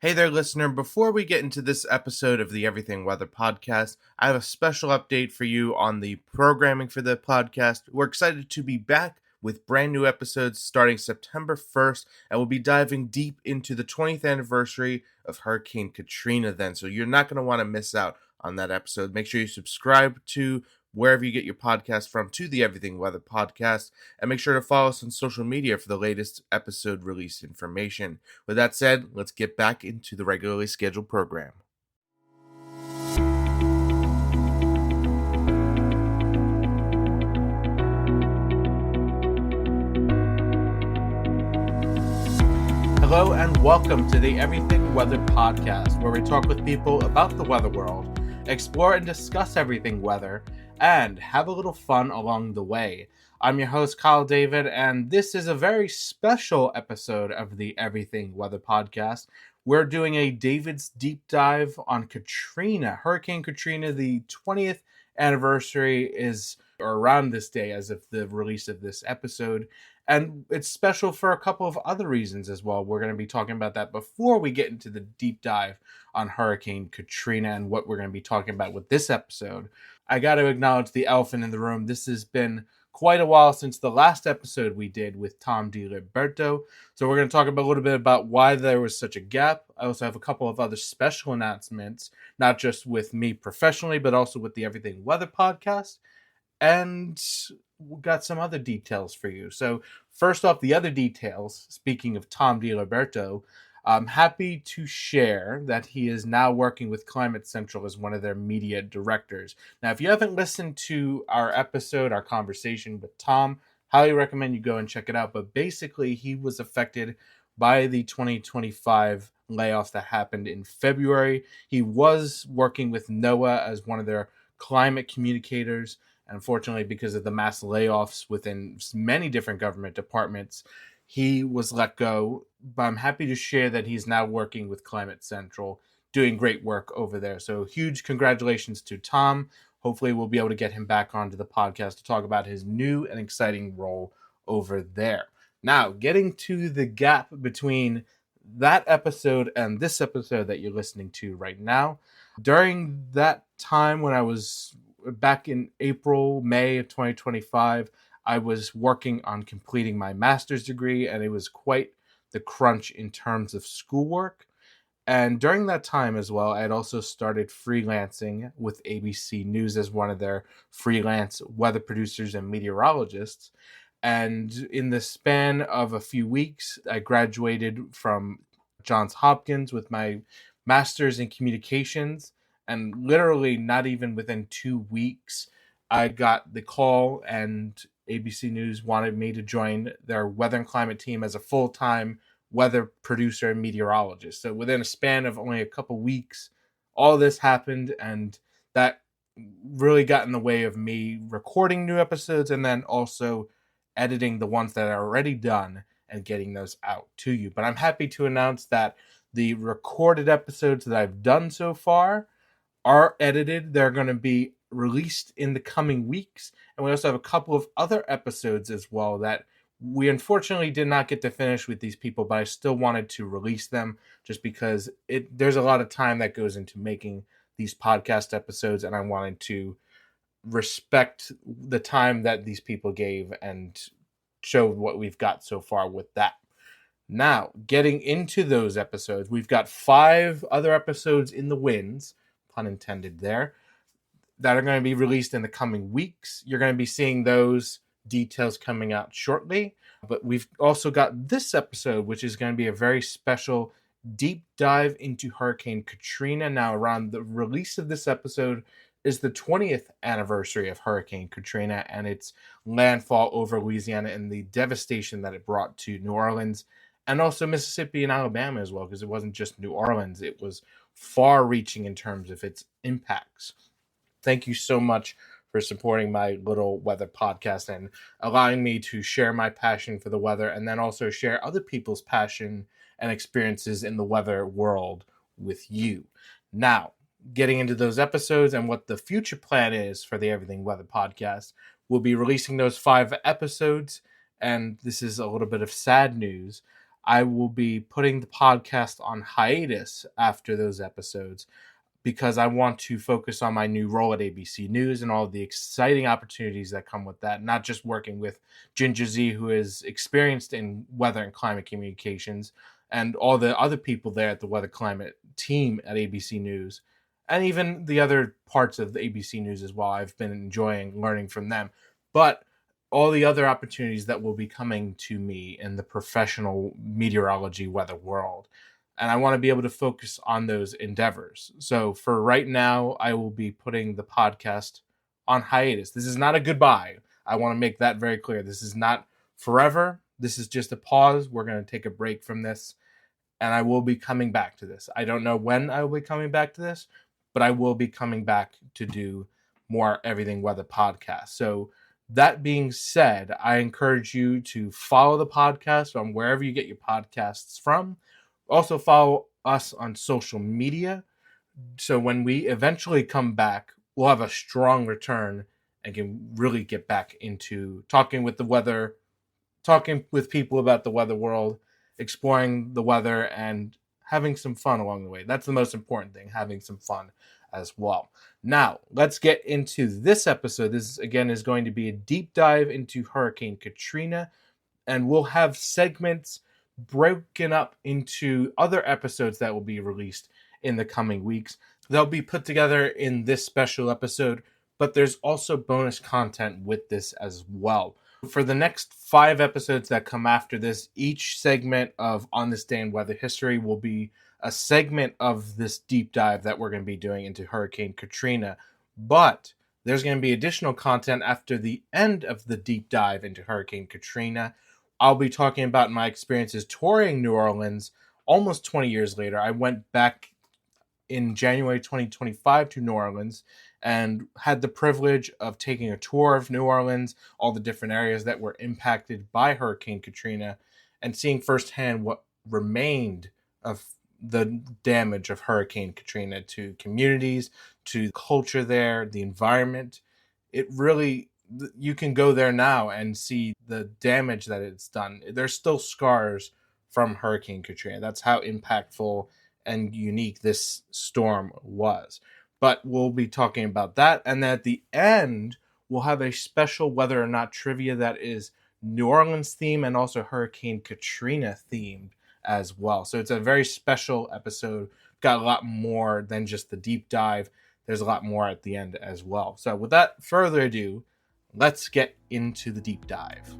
Hey there, listener. Before we get into this episode of the Everything Weather podcast, I have a special update for you on the programming for the podcast. We're excited to be back with brand new episodes starting September 1st, and we'll be diving deep into the 20th anniversary of Hurricane Katrina then. So you're not going to want to miss out on that episode. Make sure you subscribe to wherever you get your podcast from to the Everything Weather podcast, and make sure to follow us on social media for the latest episode release information. With that said, let's get back into the regularly scheduled program. Hello and welcome to the Everything Weather podcast, where we talk with people about the weather world, explore and discuss everything weather, and have a little fun along the way. I'm your host, Kyle David, and this is a very special episode of the Everything Weather podcast. We're doing a David's Deep Dive on Katrina. Hurricane Katrina, the 20th anniversary is around this day as of the release of this episode. And it's special for a couple of other reasons as well. We're going to be talking about that before we get into the deep dive on Hurricane Katrina and what we're going to be talking about with this episode. I got to acknowledge the elephant in the room. This has been quite a while since the last episode we did with Tom DiLiberto. So we're going to talk about a little bit about why there was such a gap. I also have a couple of other special announcements, not just with me professionally, but also with the Everything Weather podcast. And we got some other details for you. So first off, the other details, speaking of Tom DiLiberto, I'm happy to share that he is now working with Climate Central as one of their media directors. Now, if you haven't listened to our episode, our conversation with Tom, highly recommend you go and check it out. But basically, he was affected by the 2025 layoffs that happened in February. He was working with NOAA as one of their climate communicators. Unfortunately, because of the mass layoffs within many different government departments, he was let go. But I'm happy to share that he's now working with Climate Central, doing great work over there. So huge congratulations to Tom. Hopefully we'll be able to get him back onto the podcast to talk about his new and exciting role over there. Now, getting to the gap between that episode and this episode that you're listening to right now. During that time when I was back in April, May of 2025, I was working on completing my master's degree, and it was quite the crunch in terms of schoolwork. And during that time as well, I had also started freelancing with ABC News as one of their freelance weather producers and meteorologists. And in the span of a few weeks, I graduated from Johns Hopkins with my master's in communications. And literally not even within 2 weeks, I got the call and ABC News wanted me to join their weather and climate team as a full-time weather producer and meteorologist. So within a span of only a couple weeks, all this happened, and that really got in the way of me recording new episodes and then also editing the ones that are already done and getting those out to you. But I'm happy to announce that the recorded episodes that I've done so far are edited. They're going to be released in the coming weeks. And we also have a couple of other episodes as well that we unfortunately did not get to finish with these people, but I still wanted to release them just because there's a lot of time that goes into making these podcast episodes, and I wanted to respect the time that these people gave and show what we've got so far with that. Now, getting into those episodes, we've got 5 other episodes in the wings, pun intended there, that are going to be released in the coming weeks. You're going to be seeing those details coming out shortly. But we've also got this episode, which is going to be a very special deep dive into Hurricane Katrina. Now, around the release of this episode is the 20th anniversary of Hurricane Katrina and its landfall over Louisiana and the devastation that it brought to New Orleans and also Mississippi and Alabama as well, because it wasn't just New Orleans. It was far-reaching in terms of its impacts. Thank you so much for supporting my little weather podcast and allowing me to share my passion for the weather and then also share other people's passion and experiences in the weather world with you. Now, getting into those episodes and what the future plan is for the Everything Weather podcast, we'll be releasing those 5 episodes, and this is a little bit of sad news. I will be putting the podcast on hiatus after those episodes because I want to focus on my new role at ABC News and all the exciting opportunities that come with that. Not just working with Ginger Z, who is experienced in weather and climate communications, and all the other people there at the weather climate team at ABC News, and even the other parts of the ABC News as well. I've been enjoying learning from them, but all the other opportunities that will be coming to me in the professional meteorology weather world. And I want to be able to focus on those endeavors. So for right now, I will be putting the podcast on hiatus. This is not a goodbye. I want to make that very clear. This is not forever. This is just a pause. We're going to take a break from this, and I will be coming back to this. I don't know when I will be coming back to this, but I will be coming back to do more Everything Weather podcast. So that being said, I encourage you to follow the podcast on wherever you get your podcasts from. Also follow us on social media. So when we eventually come back, we'll have a strong return and can really get back into talking with the weather, talking with people about the weather world, exploring the weather, and having some fun along the way. That's the most important thing, having some fun as well. Now, let's get into this episode. This, again, is going to be a deep dive into Hurricane Katrina, and we'll have segments broken up into other episodes that will be released in the coming weeks. They'll be put together in this special episode, but there's also bonus content with this as well. For the next 5 episodes that come after this, each segment of On This Day in Weather History will be a segment of this deep dive that we're going to be doing into Hurricane Katrina. But there's going to be additional content after the end of the deep dive into Hurricane Katrina. I'll be talking about my experiences touring New Orleans almost 20 years later. I went back in January 2025 to New Orleans and had the privilege of taking a tour of New Orleans, all the different areas that were impacted by Hurricane Katrina, and seeing firsthand what remained of the damage of Hurricane Katrina to communities, to culture there, the environment. It really, you can go there now and see the damage that it's done. There's still scars from Hurricane Katrina. That's how impactful and unique this storm was. But we'll be talking about that. And at the end, we'll have a special Whether or Not trivia that is New Orleans themed and also Hurricane Katrina themed as well. So it's a very special episode. Got a lot more than just the deep dive. There's a lot more at the end as well. So without further ado, let's get into the deep dive.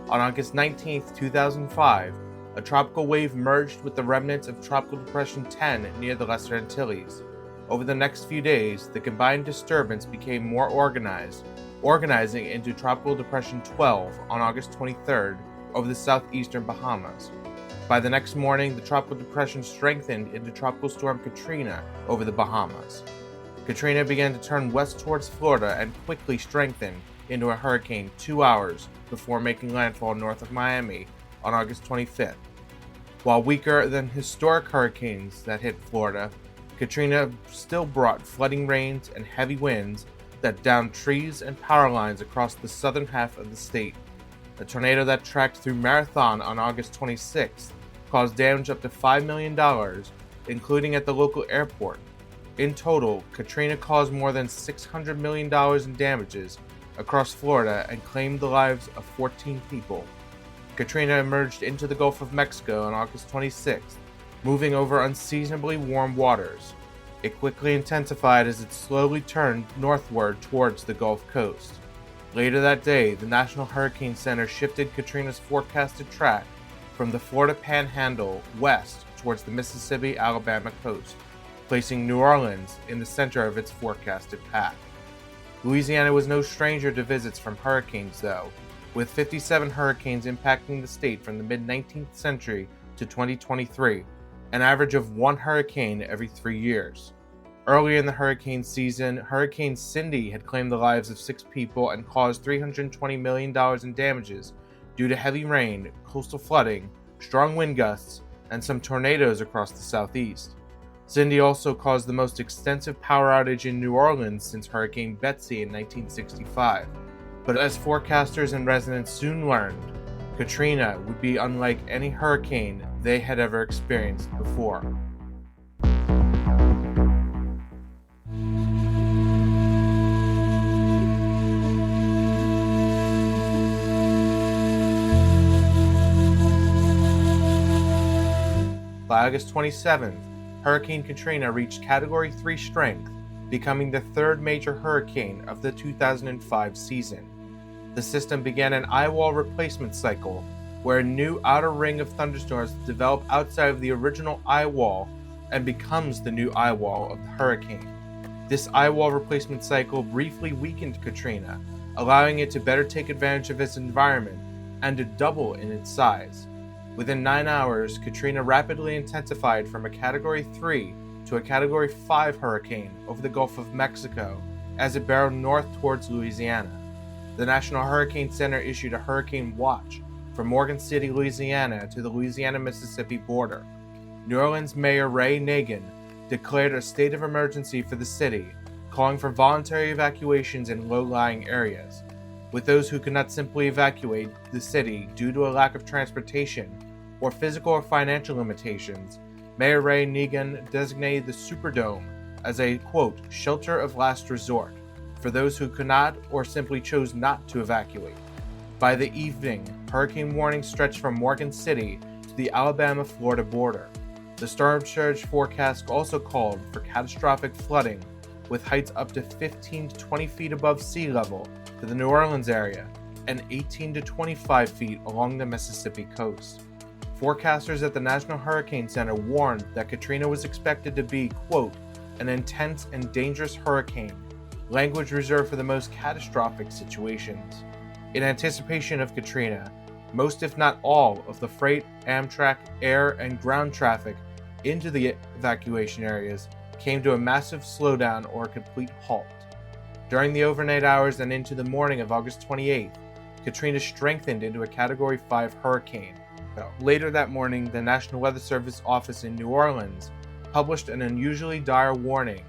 On August 19th, 2005, a tropical wave merged with the remnants of Tropical Depression 10 near the Lesser Antilles. Over the next few days, the combined disturbance became more organizing into Tropical Depression 12 on August 23rd over the southeastern Bahamas. By the next morning, the Tropical Depression strengthened into Tropical Storm Katrina over the Bahamas. Katrina began to turn west towards Florida and quickly strengthened into a hurricane 2 hours before making landfall north of Miami on August 25th. While weaker than historic hurricanes that hit Florida, Katrina still brought flooding rains and heavy winds that downed trees and power lines across the southern half of the state. A tornado that tracked through Marathon on August 26th caused damage up to $5 million, including at the local airport. In total, Katrina caused more than $600 million in damages across Florida and claimed the lives of 14 people. Katrina emerged into the Gulf of Mexico on August 26th, moving over unseasonably warm waters. It quickly intensified as it slowly turned northward towards the Gulf Coast. Later that day, the National Hurricane Center shifted Katrina's forecasted track from the Florida Panhandle west towards the Mississippi-Alabama coast, placing New Orleans in the center of its forecasted path. Louisiana was no stranger to visits from hurricanes, though, with 57 hurricanes impacting the state from the mid-19th century to 2023, an average of 1 hurricane every 3 years. Earlier in the hurricane season, Hurricane Cindy had claimed the lives of 6 people and caused $320 million in damages due to heavy rain, coastal flooding, strong wind gusts, and some tornadoes across the southeast. Cindy also caused the most extensive power outage in New Orleans since Hurricane Betsy in 1965. But as forecasters and residents soon learned, Katrina would be unlike any hurricane they had ever experienced before. By August 27th, Hurricane Katrina reached Category 3 strength, becoming the third major hurricane of the 2005 season. The system began an eye wall replacement cycle, where a new outer ring of thunderstorms develop outside of the original eye wall and becomes the new eye wall of the hurricane. This eye wall replacement cycle briefly weakened Katrina, allowing it to better take advantage of its environment and to double in its size. Within 9 hours, Katrina rapidly intensified from a Category 3 to a Category 5 hurricane over the Gulf of Mexico as it barreled north towards Louisiana. The National Hurricane Center issued a hurricane watch from Morgan City, Louisiana to the Louisiana-Mississippi border. New Orleans Mayor Ray Nagin declared a state of emergency for the city, calling for voluntary evacuations in low-lying areas. With those who could not simply evacuate the city due to a lack of transportation or physical or financial limitations, Mayor Ray Nagin designated the Superdome as a, quote, shelter of last resort for those who could not or simply chose not to evacuate. By the evening, hurricane warnings stretched from Morgan City to the Alabama-Florida border. The storm surge forecast also called for catastrophic flooding, with heights up to 15 to 20 feet above sea level for the New Orleans area and 18 to 25 feet along the Mississippi coast. Forecasters at the National Hurricane Center warned that Katrina was expected to be, quote, an intense and dangerous hurricane, language reserved for the most catastrophic situations. In anticipation of Katrina, most if not all of the freight, Amtrak, air, and ground traffic into the evacuation areas came to a massive slowdown or a complete halt. During the overnight hours and into the morning of August 28th, Katrina strengthened into a Category 5 hurricane. Later that morning, the National Weather Service office in New Orleans published an unusually dire warning,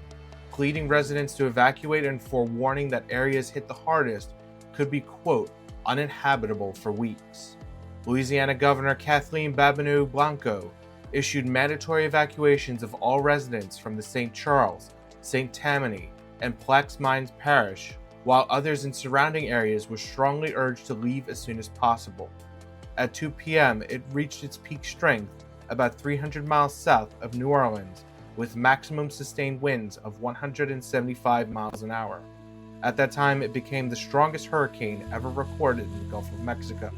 pleading residents to evacuate and forewarning that areas hit the hardest could be, quote, uninhabitable for weeks. Louisiana Governor Kathleen Babineau Blanco issued mandatory evacuations of all residents from the St. Charles, St. Tammany, and Plaquemines Mines Parish, while others in surrounding areas were strongly urged to leave as soon as possible. At 2 p.m., it reached its peak strength about 300 miles south of New Orleans, with maximum sustained winds of 175 miles an hour. At that time, it became the strongest hurricane ever recorded in the Gulf of Mexico.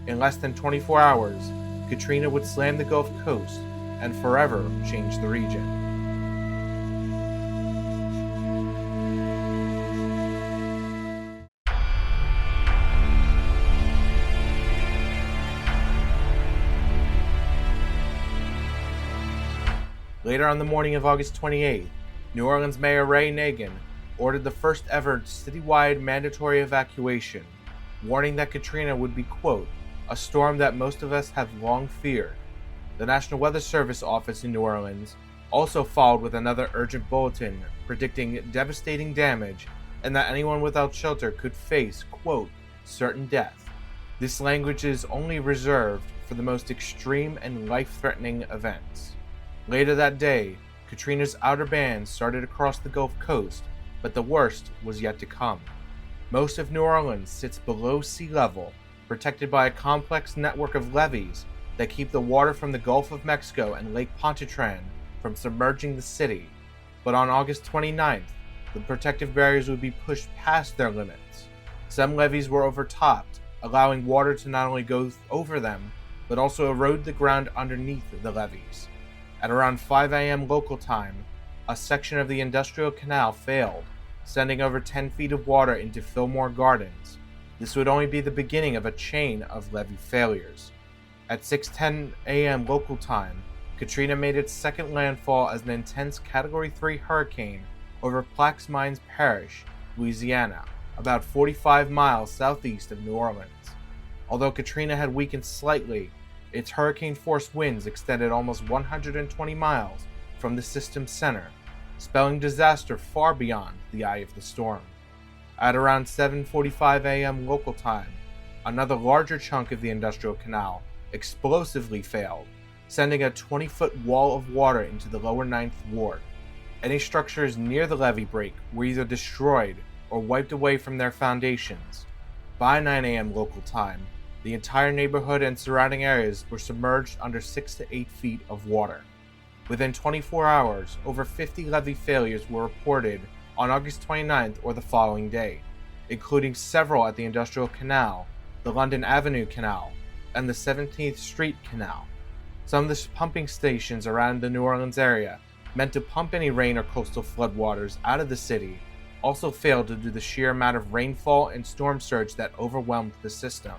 In less than 24 hours, Katrina would slam the Gulf Coast and forever change the region. Later on the morning of August 28th, New Orleans Mayor Ray Nagin ordered the first ever citywide mandatory evacuation, warning that Katrina would be, quote, a storm that most of us have long feared. The National Weather Service office in New Orleans also followed with another urgent bulletin predicting devastating damage and that anyone without shelter could face, quote, certain death. This language is only reserved for the most extreme and life-threatening events. Later that day, Katrina's outer bands started across the Gulf Coast, but the worst was yet to come. Most of New Orleans sits below sea level, protected by a complex network of levees that keep the water from the Gulf of Mexico and Lake Pontchartrain from submerging the city. But on August 29th, the protective barriers would be pushed past their limits. Some levees were overtopped, allowing water to not only go over them, but also erode the ground underneath the levees. At around 5 a.m. local time, a section of the Industrial Canal failed, sending over 10 feet of water into Fillmore Gardens. This would only be the beginning of a chain of levee failures. At 6:10 a.m. local time, Katrina made its second landfall as an intense Category 3 hurricane over Plaquemines Mines Parish, Louisiana, about 45 miles southeast of New Orleans. Although Katrina had weakened slightly, Its hurricane-force winds extended almost 120 miles from the system's center, spelling disaster far beyond the eye of the storm. At around 7:45 a.m. local time, another larger chunk of the industrial canal explosively failed, sending a 20-foot wall of water into the lower Ninth Ward. Any structures near the levee break were either destroyed or wiped away from their foundations. By 9 a.m. local time, the entire neighborhood and surrounding areas were submerged under 6 to 8 feet of water. Within 24 hours, over 50 levee failures were reported on August 29th or the following day, including several at the Industrial Canal, the London Avenue Canal, and the 17th Street Canal. Some of the pumping stations around the New Orleans area, meant to pump any rain or coastal floodwaters out of the city, also failed due to the sheer amount of rainfall and storm surge that overwhelmed the system.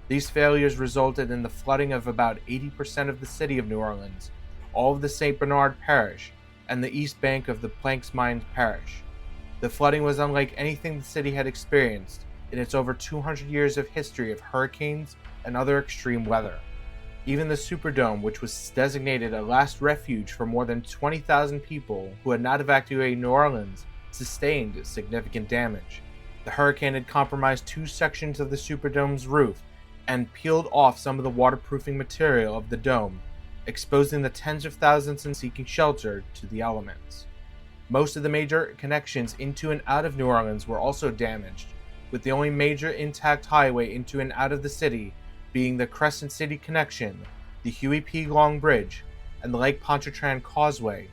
These failures resulted in the flooding of about 80% of the city of New Orleans, all of the St. Bernard Parish, and the east bank of the Planks Mines Parish. The flooding was unlike anything the city had experienced in its over 200 years of history of hurricanes and other extreme weather. Even the Superdome, which was designated a last refuge for more than 20,000 people who had not evacuated New Orleans, sustained significant damage. The hurricane had compromised 2 sections of the Superdome's roof and peeled off some of the waterproofing material of the dome, exposing the tens of thousands seeking shelter to the elements. Most of the major connections into and out of New Orleans were also damaged, with the only major intact highway into and out of the city being the Crescent City Connection, the Huey P. Long Bridge, and the Lake Pontchartrain Causeway.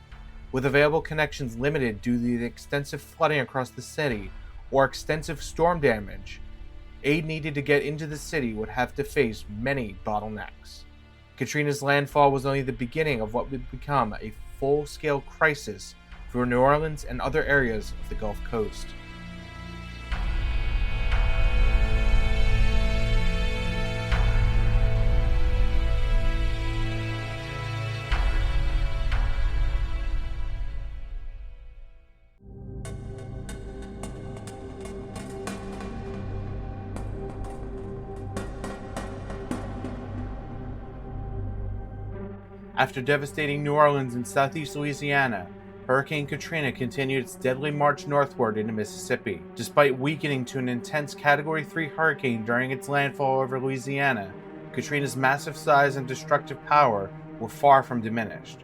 With available connections limited due to the extensive flooding across the city or extensive storm damage, aid needed to get into the city would have to face many bottlenecks. Katrina's landfall was only the beginning of what would become a full-scale crisis for New Orleans and other areas of the Gulf Coast. After devastating New Orleans and southeast Louisiana, Hurricane Katrina continued its deadly march northward into Mississippi. Despite weakening to an intense Category 3 hurricane during its landfall over Louisiana, Katrina's massive size and destructive power were far from diminished.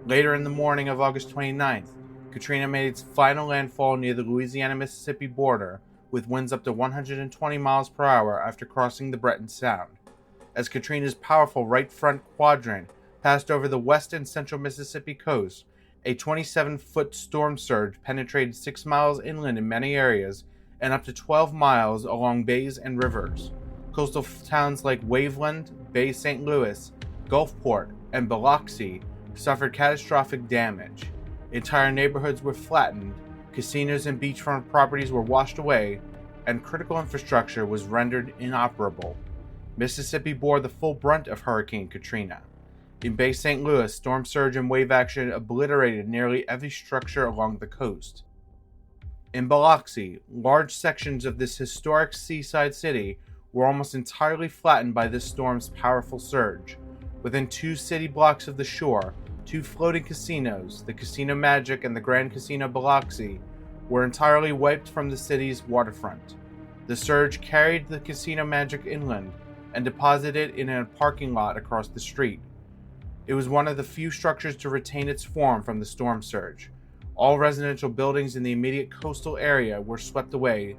Later in the morning of August 29th, Katrina made its final landfall near the Louisiana-Mississippi border, with winds up to 120 miles per hour after crossing the Breton Sound. As Katrina's powerful right front quadrant passed over the west and central Mississippi coast, a 27-foot storm surge penetrated 6 miles inland in many areas and up to 12 miles along bays and rivers. Coastal towns like Waveland, Bay St. Louis, Gulfport, and Biloxi suffered catastrophic damage. Entire neighborhoods were flattened, casinos and beachfront properties were washed away, and critical infrastructure was rendered inoperable. Mississippi bore the full brunt of Hurricane Katrina. In Bay St. Louis, storm surge and wave action obliterated nearly every structure along the coast. In Biloxi, large sections of this historic seaside city were almost entirely flattened by this storm's powerful surge. Within 2 city blocks of the shore, 2 floating casinos, the Casino Magic and the Grand Casino Biloxi, were entirely wiped from the city's waterfront. The surge carried the Casino Magic inland and deposited it in a parking lot across the street. It was one of the few structures to retain its form from the storm surge. All residential buildings in the immediate coastal area were swept away,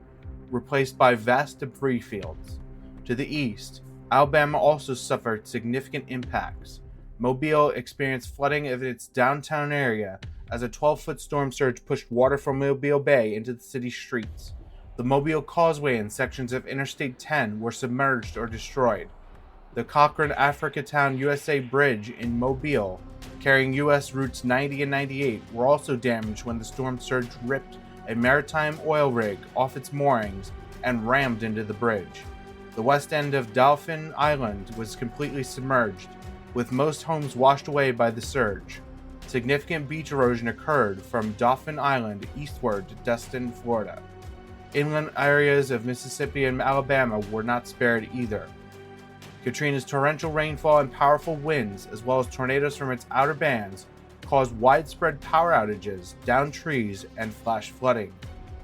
replaced by vast debris fields. To the east, Alabama also suffered significant impacts. Mobile experienced flooding of its downtown area as a 12-foot storm surge pushed water from Mobile Bay into the city's streets. The Mobile Causeway and sections of Interstate 10 were submerged or destroyed. The Cochrane Africatown USA Bridge in Mobile, carrying U.S. routes 90 and 98, were also damaged when the storm surge ripped a maritime oil rig off its moorings and rammed into the bridge. The west end of Dauphin Island was completely submerged, with most homes washed away by the surge. Significant beach erosion occurred from Dauphin Island eastward to Destin, Florida. Inland areas of Mississippi and Alabama were not spared either. Katrina's torrential rainfall and powerful winds, as well as tornadoes from its outer bands, caused widespread power outages, downed trees, and flash flooding.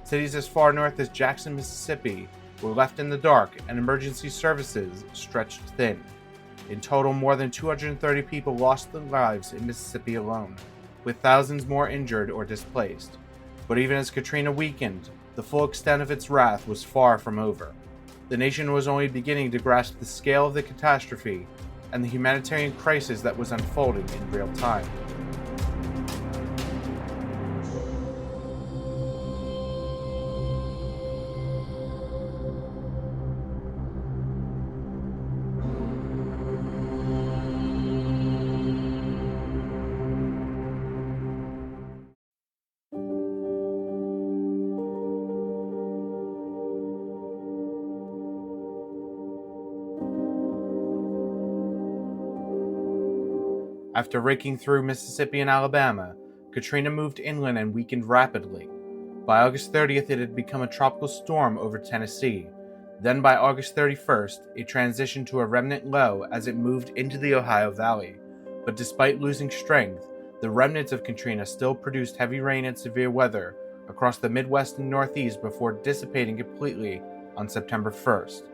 Cities as far north as Jackson, Mississippi, were left in the dark, and emergency services stretched thin. In total, more than 230 people lost their lives in Mississippi alone, with thousands more injured or displaced. But even as Katrina weakened, the full extent of its wrath was far from over. The nation was only beginning to grasp the scale of the catastrophe and the humanitarian crisis that was unfolding in real time. After raking through Mississippi and Alabama, Katrina moved inland and weakened rapidly. By August 30th, it had become a tropical storm over Tennessee. Then by August 31st, it transitioned to a remnant low as it moved into the Ohio Valley. But despite losing strength, the remnants of Katrina still produced heavy rain and severe weather across the Midwest and Northeast before dissipating completely on September 1st.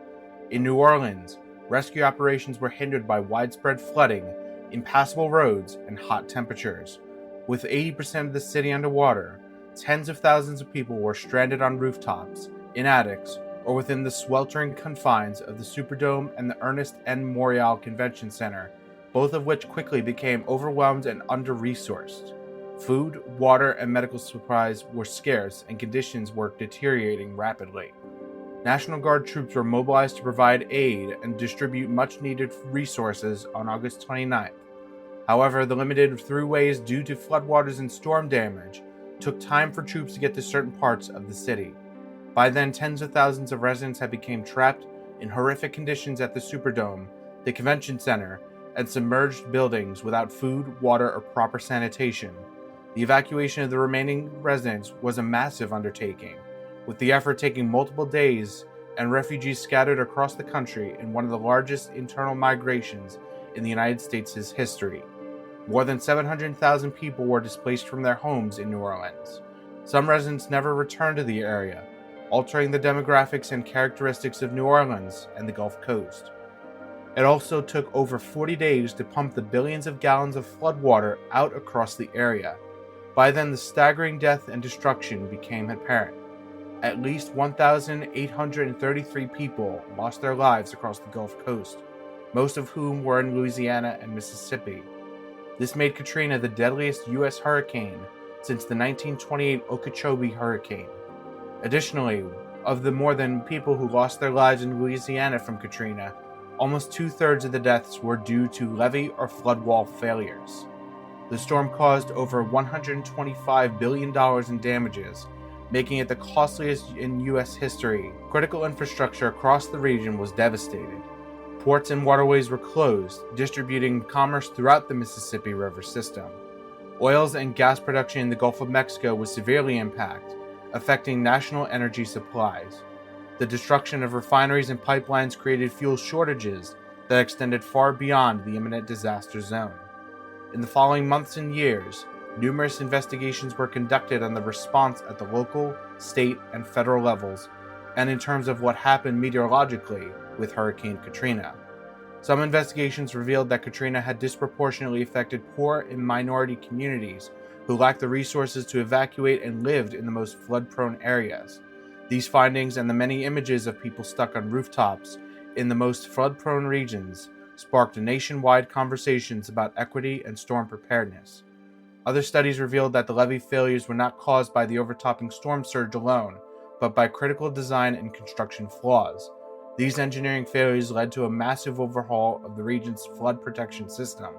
In New Orleans, rescue operations were hindered by widespread flooding, impassable roads, and hot temperatures. With 80% of the city underwater, tens of thousands of people were stranded on rooftops, in attics, or within the sweltering confines of the Superdome and the Ernest N. Morial Convention Center, both of which quickly became overwhelmed and under-resourced. Food, water, and medical supplies were scarce, and conditions were deteriorating rapidly. National Guard troops were mobilized to provide aid and distribute much-needed resources on August 29th. However, the limited throughways due to floodwaters and storm damage took time for troops to get to certain parts of the city. By then, tens of thousands of residents had become trapped in horrific conditions at the Superdome, the Convention Center, and submerged buildings without food, water, or proper sanitation. The evacuation of the remaining residents was a massive undertaking, with the effort taking multiple days and refugees scattered across the country in one of the largest internal migrations in the United States' history. More than 700,000 people were displaced from their homes in New Orleans. Some residents never returned to the area, altering the demographics and characteristics of New Orleans and the Gulf Coast. It also took over 40 days to pump the billions of gallons of floodwater out across the area. By then, the staggering death and destruction became apparent. At least 1,833 people lost their lives across the Gulf Coast, most of whom were in Louisiana and Mississippi. This made Katrina the deadliest U.S. hurricane since the 1928 Okeechobee hurricane. Additionally, of the more than people who lost their lives in Louisiana from Katrina, almost two-thirds of the deaths were due to levee or flood wall failures. The storm caused over $125 billion in damages, making it the costliest in U.S. history. Critical infrastructure across the region was devastated. Ports and waterways were closed, distributing commerce throughout the Mississippi River system. Oils and gas production in the Gulf of Mexico was severely impacted, affecting national energy supplies. The destruction of refineries and pipelines created fuel shortages that extended far beyond the imminent disaster zone. In the following months and years, numerous investigations were conducted on the response at the local, state, and federal levels, and in terms of what happened meteorologically with Hurricane Katrina. Some investigations revealed that Katrina had disproportionately affected poor and minority communities who lacked the resources to evacuate and lived in the most flood-prone areas. These findings and the many images of people stuck on rooftops in the most flood-prone regions sparked nationwide conversations about equity and storm preparedness. Other studies revealed that the levee failures were not caused by the overtopping storm surge alone, but by critical design and construction flaws. These engineering failures led to a massive overhaul of the region's flood protection system.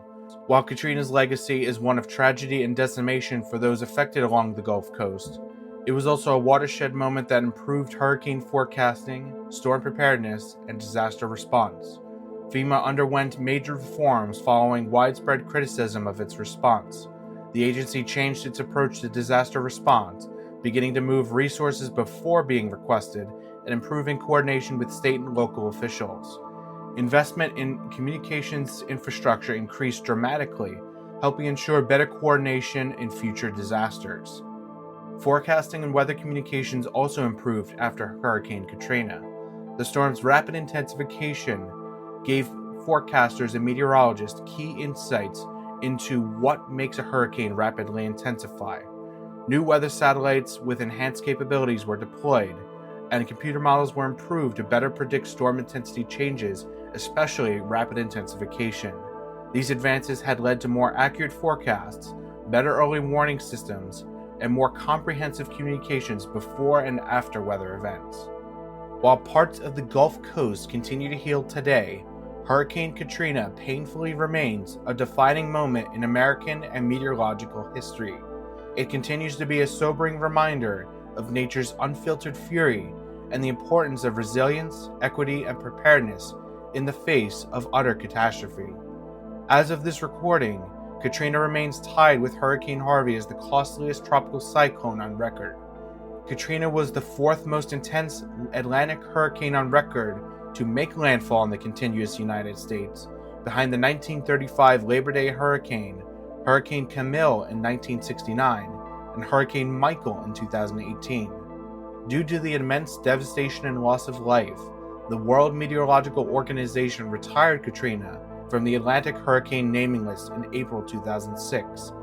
While Katrina's legacy is one of tragedy and decimation for those affected along the Gulf Coast, it was also a watershed moment that improved hurricane forecasting, storm preparedness, and disaster response. FEMA underwent major reforms following widespread criticism of its response. The agency changed its approach to disaster response, beginning to move resources before being requested and improving coordination with state and local officials. Investment in communications infrastructure increased dramatically, helping ensure better coordination in future disasters. Forecasting and weather communications also improved after Hurricane Katrina. The storm's rapid intensification gave forecasters and meteorologists key insights into what makes a hurricane rapidly intensify. New weather satellites with enhanced capabilities were deployed, and computer models were improved to better predict storm intensity changes, especially rapid intensification. These advances had led to more accurate forecasts, better early warning systems, and more comprehensive communications before and after weather events. While parts of the Gulf Coast continue to heal today, Hurricane Katrina painfully remains a defining moment in American and meteorological history. It continues to be a sobering reminder of nature's unfiltered fury and the importance of resilience, equity, and preparedness in the face of utter catastrophe. As of this recording, Katrina remains tied with Hurricane Harvey as the costliest tropical cyclone on record. Katrina was the fourth most intense Atlantic hurricane on record to make landfall in the contiguous United States, behind the 1935 Labor Day hurricane, Hurricane Camille in 1969, and Hurricane Michael in 2018. Due to the immense devastation and loss of life, the World Meteorological Organization retired Katrina from the Atlantic hurricane naming list in April 2006.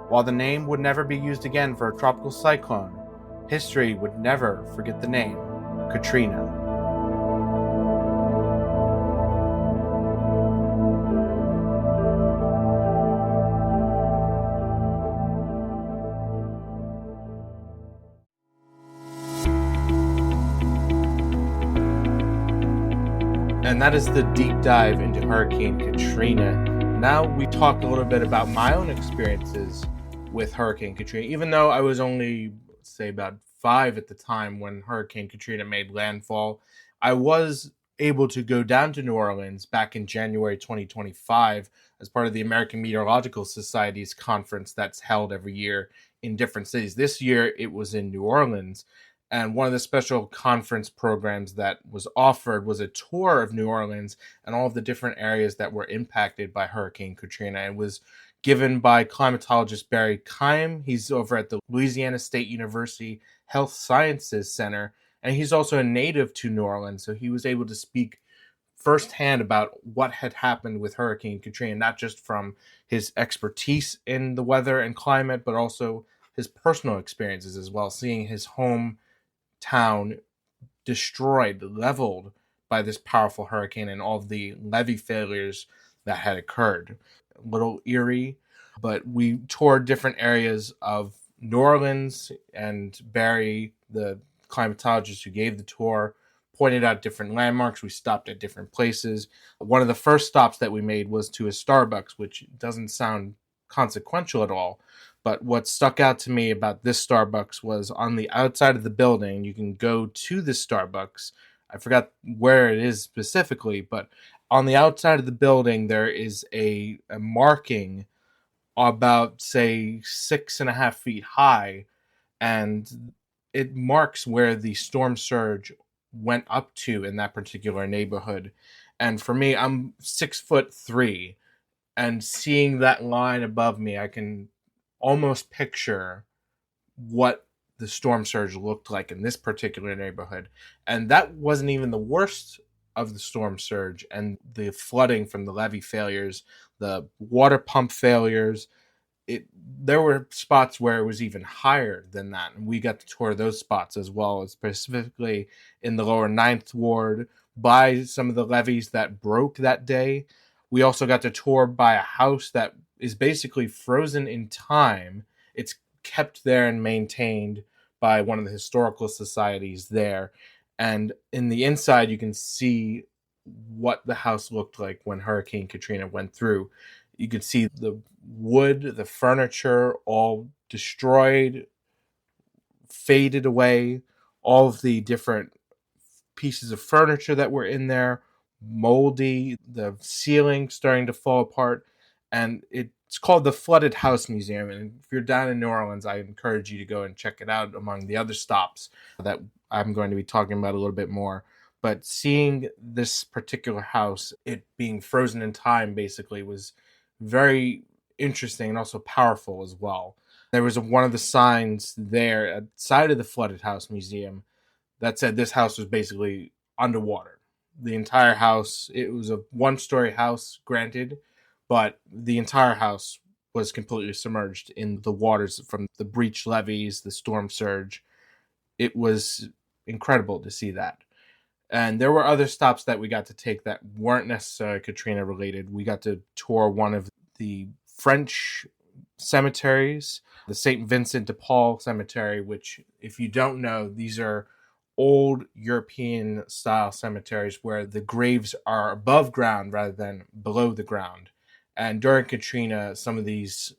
While the name would never be used again for a tropical cyclone, history would never forget the name Katrina. And that is the deep dive into Hurricane Katrina. Now we talk a little bit about my own experiences with Hurricane Katrina. Even though I was only, say, about 5 at the time when Hurricane Katrina made landfall, I was able to go down to New Orleans back in January 2025 as part of the American Meteorological Society's conference that's held every year in different cities. This year it was in New Orleans. And one of the special conference programs that was offered was a tour of New Orleans and all of the different areas that were impacted by Hurricane Katrina. It was given by climatologist Barry Keim. He's over at the Louisiana State University Health Sciences Center, and he's also a native to New Orleans, so he was able to speak firsthand about what had happened with Hurricane Katrina, not just from his expertise in the weather and climate, but also his personal experiences as well, seeing his home town destroyed, leveled by this powerful hurricane and all of the levee failures that had occurred. A little eerie, but we toured different areas of New Orleans, and Barry, the climatologist who gave the tour, pointed out different landmarks. We stopped at different places. One of the first stops that we made was to a Starbucks, which doesn't sound consequential at all. But what stuck out to me about this Starbucks was on the outside of the building, you can go to the Starbucks. I forgot where it is specifically, but on the outside of the building, there is a marking about, say, 6.5 feet high, and it marks where the storm surge went up to in that particular neighborhood. And for me, I'm 6'3", and seeing that line above me, I can almost picture what the storm surge looked like in this particular neighborhood. And that wasn't even the worst of the storm surge and the flooding from the levee failures, the water pump failures. There were spots where it was even higher than that, and we got to tour those spots as well, specifically in the lower 9th Ward by some of the levees that broke that day. We also got to tour by a house that is basically frozen in time. It's kept there and maintained by one of the historical societies there. And in the inside, you can see what the house looked like when Hurricane Katrina went through. You could see the wood, the furniture, all destroyed, faded away, all of the different pieces of furniture that were in there, moldy, the ceiling starting to fall apart. And it's called the Flooded House Museum. And if you're down in New Orleans, I encourage you to go and check it out among the other stops that I'm going to be talking about a little bit more. But seeing this particular house, it being frozen in time basically, was very interesting and also powerful as well. There was one of the signs there outside of the flooded house museum that said this house was basically underwater. The entire house, it was a one-story house, granted, but the entire house was completely submerged in the waters from the breach levees, the storm surge. It was incredible to see that. And there were other stops that we got to take that weren't necessarily Katrina related. We got to tour one of the French cemeteries, the St. Vincent de Paul Cemetery, which, if you don't know, these are old European style cemeteries where the graves are above ground rather than below the ground. And during Katrina, some of these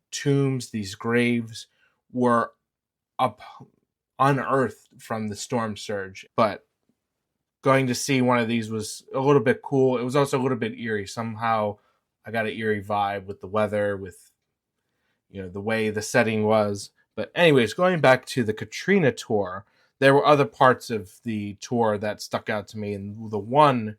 tombs, these graves, were up unearthed from the storm surge. But going to see one of these was a little bit cool. It was also a little bit eerie. Somehow I got an eerie vibe with the weather, with the way the setting was. But anyways, going back to the Katrina tour, there were other parts of the tour that stuck out to me, and the one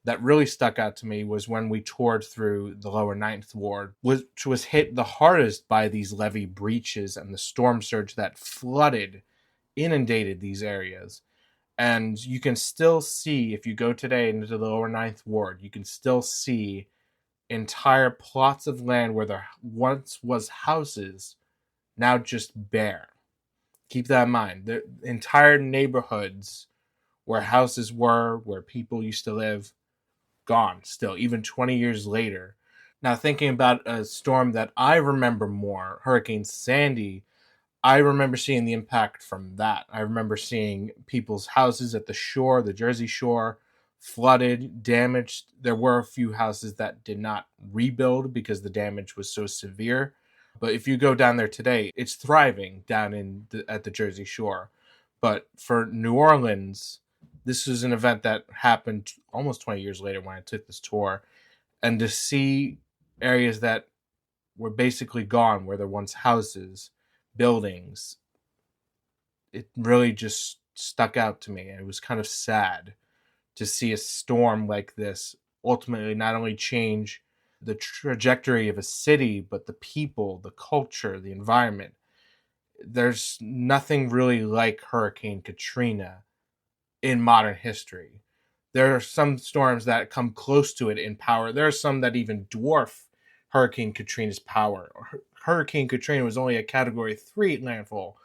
that really stuck out to me was when we toured through the lower Ninth Ward, which was hit the hardest by these levee breaches and the storm surge that inundated these areas. And you can still see, if you go today into the lower Ninth Ward, you can still see entire plots of land where there once was houses, now just bare. Keep that in mind. The entire neighborhoods where houses were, where people used to live, gone still, even 20 years later. Now, thinking about a storm that I remember more, Hurricane Sandy, I remember seeing the impact from that. I remember seeing people's houses at the shore, the Jersey Shore, flooded, damaged. There were a few houses that did not rebuild because the damage was so severe. But if you go down there today, it's thriving down at the Jersey Shore. But for New Orleans, this was an event that happened almost 20 years later when I took this tour. And to see areas that were basically gone, where there once houses, buildings, it really just stuck out to me. And it was kind of sad to see a storm like this ultimately not only change the trajectory of a city, but the people, the culture, the environment. There's nothing really like Hurricane Katrina in modern history. There are some storms that come close to it in power. There are some that even dwarf Hurricane Katrina's power. Hurricane Katrina was only a Category 3 landfall,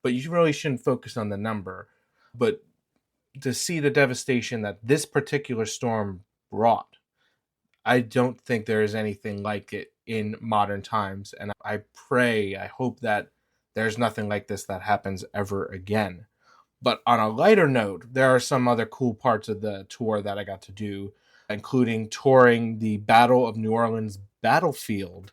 but you really shouldn't focus on the number. But to see the devastation that this particular storm brought, I don't think there is anything like it in modern times. And I hope that there's nothing like this that happens ever again. But on a lighter note, there are some other cool parts of the tour that I got to do, including touring the Battle of New Orleans battlefield,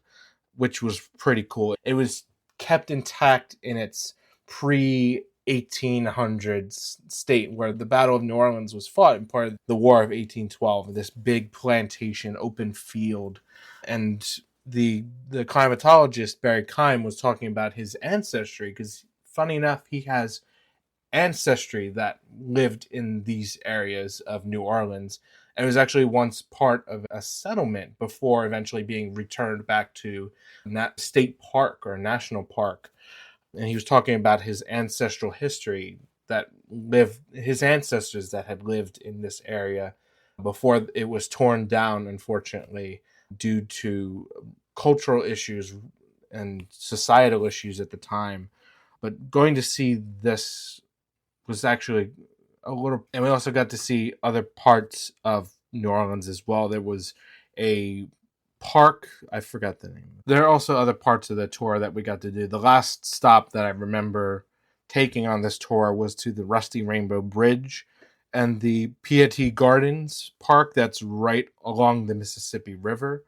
which was pretty cool. It was kept intact in its pre 1800s state where the Battle of New Orleans was fought in part of the War of 1812, this big plantation, open field. And the climatologist, Barry Keim, was talking about his ancestry because, funny enough, he has ancestry that lived in these areas of New Orleans and was actually once part of a settlement before eventually being returned back to that state park or national park. And he was talking about his ancestral history, his ancestors that had lived in this area before it was torn down, unfortunately, due to cultural issues and societal issues at the time. But going to see this was actually a little, and we also got to see other parts of New Orleans as well. There was a park, I forgot the name. There are also other parts of the tour that we got to do. The last stop that I remember taking on this tour was to the Rusty Rainbow Bridge and the Piety Gardens Park that's right along the Mississippi River.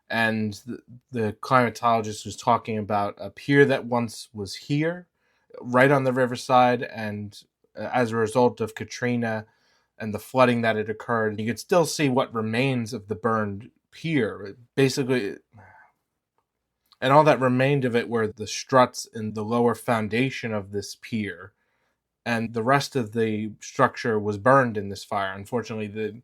And the climatologist was talking about a pier that once was here, right on the riverside, and as a result of Katrina and the flooding that had occurred, you could still see what remains of the burned pier. Basically, and all that remained of it were the struts in the lower foundation of this pier. and the rest of the structure was burned in this fire. Unfortunately, the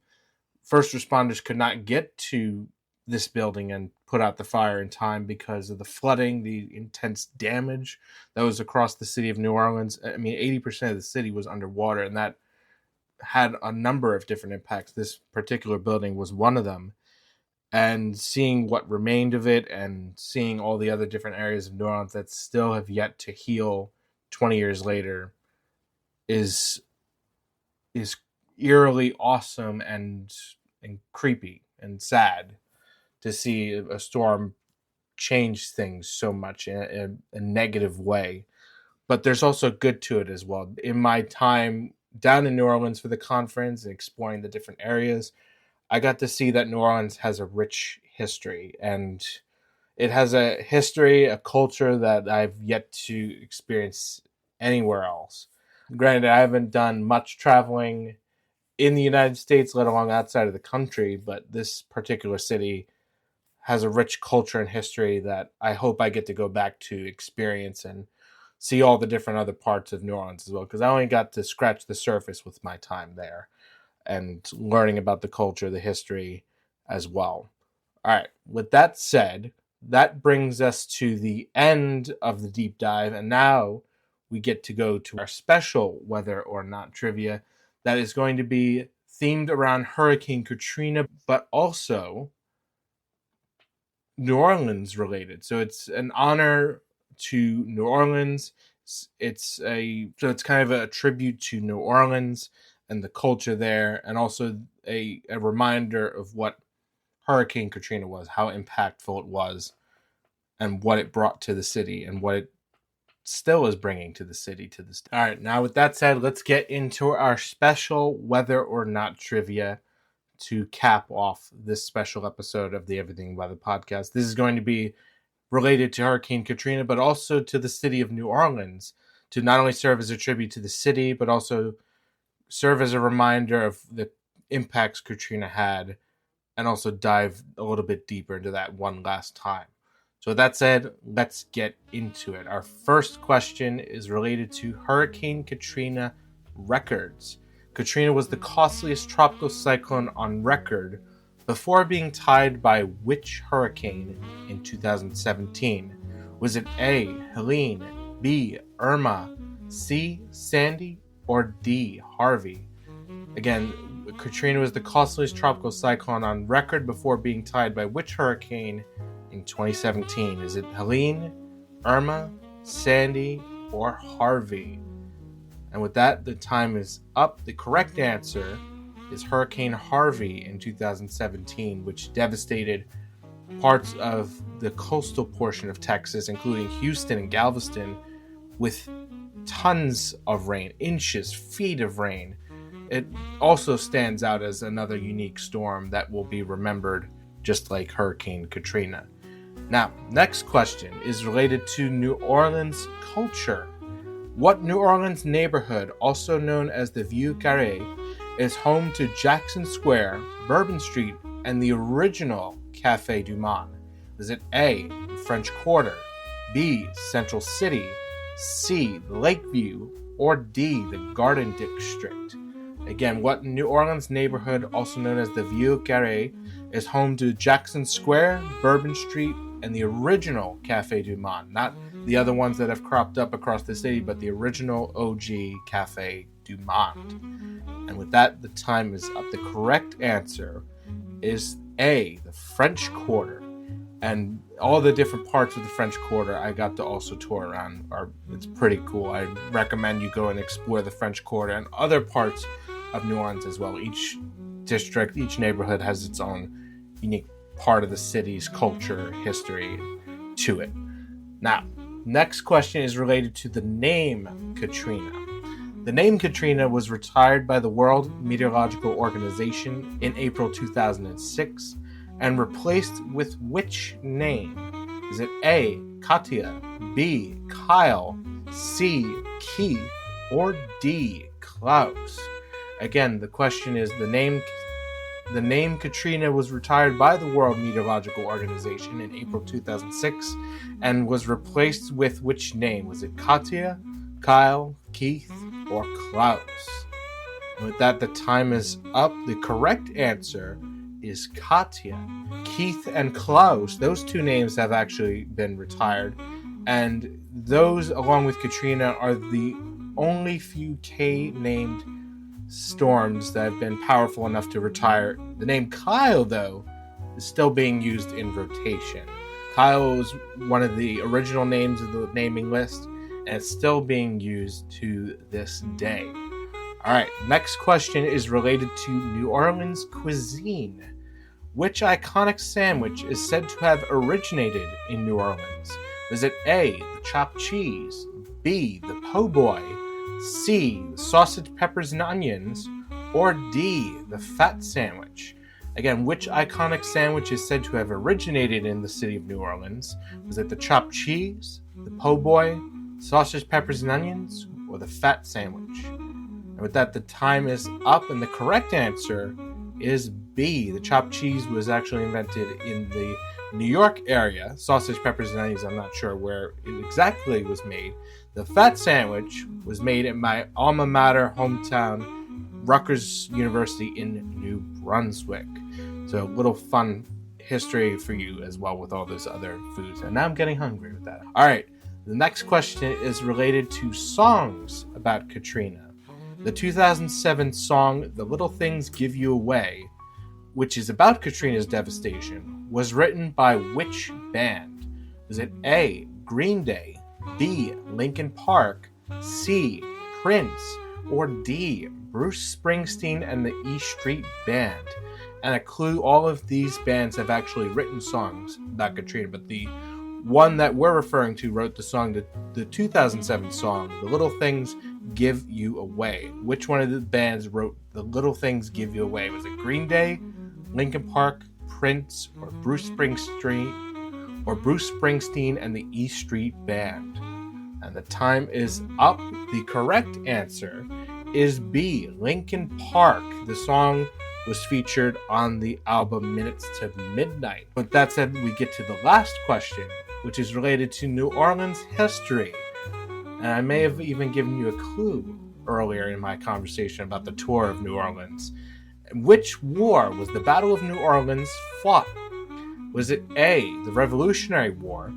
first responders could not get to this building and put out the fire in time because of the flooding, the intense damage that was across the city of New Orleans. I mean, 80% of the city was underwater, and that had a number of different impacts. This particular building was one of them. And seeing what remained of it and seeing all the other different areas of New Orleans that still have yet to heal 20 years later is eerily awesome and creepy and sad to see a storm change things so much in a negative way. But there's also good to it as well. In my time down in New Orleans for the conference and exploring the different areas, I got to see that New Orleans has a rich history, and it has a history, a culture that I've yet to experience anywhere else. Granted, I haven't done much traveling in the United States, let alone outside of the country, but this particular city has a rich culture and history that I hope I get to go back to experience and see all the different other parts of New Orleans as well, because I only got to scratch the surface with my time there and learning about the culture, the history as well. All right, with that said, that brings us to the end of the deep dive, and now we get to go to our special whether or not trivia that is going to be themed around Hurricane Katrina, but also New Orleans related. So it's an honor to New Orleans. It's kind of a tribute to New Orleans and the culture there, and also a reminder of what Hurricane Katrina was, how impactful it was, and what it brought to the city, and what it still is bringing to the city to this day. All right, now with that said, let's get into our special whether or not trivia to cap off this special episode of the Everything Weather podcast. This is going to be related to Hurricane Katrina, but also to the city of New Orleans, to not only serve as a tribute to the city, but also serve as a reminder of the impacts Katrina had, and also dive a little bit deeper into that one last time. So with that said, let's get into it. Our first question is related to Hurricane Katrina records. Katrina was the costliest tropical cyclone on record before being tied by which hurricane in 2017? Was it A, Helene, B, Irma, C, Sandy, or D, Harvey? Again, Katrina was the costliest tropical cyclone on record before being tied by which hurricane in 2017? Is it Helene, Irma, Sandy, or Harvey? And with that, the time is up. The correct answer is Hurricane Harvey in 2017, which devastated parts of the coastal portion of Texas, including Houston and Galveston, with tons of rain, inches, feet of rain. It also stands out as another unique storm that will be remembered just like Hurricane Katrina. Now, next question is related to New Orleans culture. What New Orleans neighborhood, also known as the Vieux Carré, is home to Jackson Square, Bourbon Street, and the original Café du Monde? Is it A, French Quarter, B, Central City, C, Lakeview, or D, the Garden District? Again, what New Orleans neighborhood, also known as the Vieux Carré, is home to Jackson Square, Bourbon Street, and the original Café du Monde? Not the other ones that have cropped up across the city, but the original OG Café du Monde. And with that, the time is up. The correct answer is A, the French Quarter. And all the different parts of the French Quarter I got to also tour around. It's pretty cool. I recommend you go and explore the French Quarter and other parts of New Orleans as well. Each district, each neighborhood has its own unique part of the city's culture, history to it. Now, next question is related to the name Katrina. The name Katrina was retired by the World Meteorological Organization in April 2006 and replaced with which name? Is it A, Katia, B, Kyle, C, Keith, or D, Klaus? Again, the question is the name Katrina was retired by the World Meteorological Organization in April 2006 and was replaced with which name? Was it Katia, Kyle, Keith, or Klaus? And with that, the time is up. The correct answer is Katya. Keith and Klaus, those two names have actually been retired. And those, along with Katrina, are the only few K-named storms that have been powerful enough to retire. The name Kyle, though, is still being used in rotation. Kyle is one of the original names of the naming list, and it's still being used to this day. All right, next question is related to New Orleans cuisine. Which iconic sandwich is said to have originated in New Orleans? Is it A, the chopped cheese, B, the po' boy, C, the sausage, peppers, and onions, or D, the fat sandwich? Again, which iconic sandwich is said to have originated in the city of New Orleans? Was it the chopped cheese, the po' boy, sausage, peppers, and onions, or the fat sandwich? And with that, the time is up, and the correct answer is B. The chopped cheese was actually invented in the New York area. Sausage, peppers, and onions, I'm not sure where it exactly was made. The fat sandwich was made in my alma mater hometown, Rutgers University in New Brunswick. So a little fun history for you as well with all those other foods. And now I'm getting hungry with that. All right, the next question is related to songs about Katrina. The 2007 song, The Little Things Give You Away, which is about Katrina's devastation, was written by which band? Is it A, Green Day, B, Linkin Park, C, Prince, or D, Bruce Springsteen and the E Street Band? And a clue, all of these bands have actually written songs about Katrina, but the one that we're referring to wrote the song, the 2007 song, The Little Things Give You Away. Which one of the bands wrote The Little Things Give You Away? Was it Green Day, Linkin Park, Prince, or Bruce Springsteen and the E Street Band? And the time is up. The correct answer is B, Linkin Park. The song was featured on the album Minutes to Midnight. With that said, we get to the last question, which is related to New Orleans history. And I may have even given you a clue earlier in my conversation about the tour of New Orleans. Which war was the Battle of New Orleans fought? Was it A, the Revolutionary War,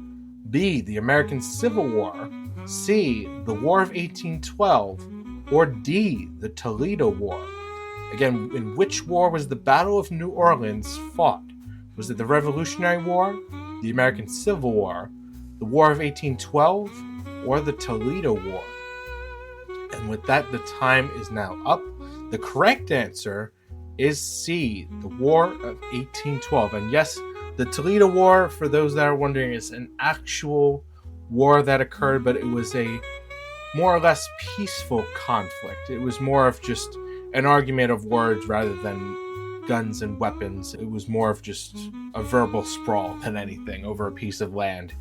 B, the American Civil War, C, the War of 1812, or D, the Toledo War? Again, in which war was the Battle of New Orleans fought? Was it the Revolutionary War, the American Civil War, the War of 1812, or the Toledo War? And with that, the time is now up. The correct answer is C, the War of 1812. And yes, the Toledo War, for those that are wondering, is an actual war that occurred, but it was a more or less peaceful conflict. It was more of just an argument of words rather than guns and weapons. It was more of just a verbal sprawl than anything over a piece of land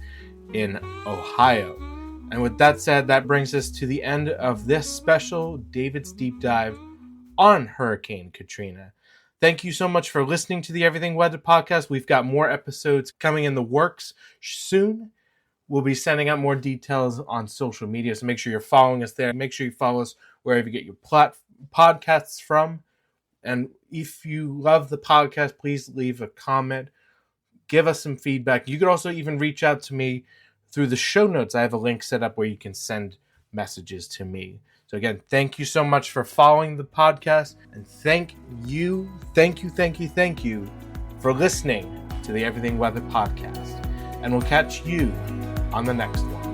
in Ohio. And with that said, that brings us to the end of this special David's Deep Dive on Hurricane Katrina. Thank you so much for listening to the Everything Weather podcast. We've got more episodes coming in the works soon. We'll be sending out more details on social media, so make sure you're following us there. Make sure you follow us wherever you get your podcasts from. And if you love the podcast, please leave a comment. Give us some feedback. You could also even reach out to me through the show notes. I have a link set up where you can send messages to me. So again, thank you so much for following the podcast. And thank you for listening to the Everything Weather podcast. And we'll catch you on the next one.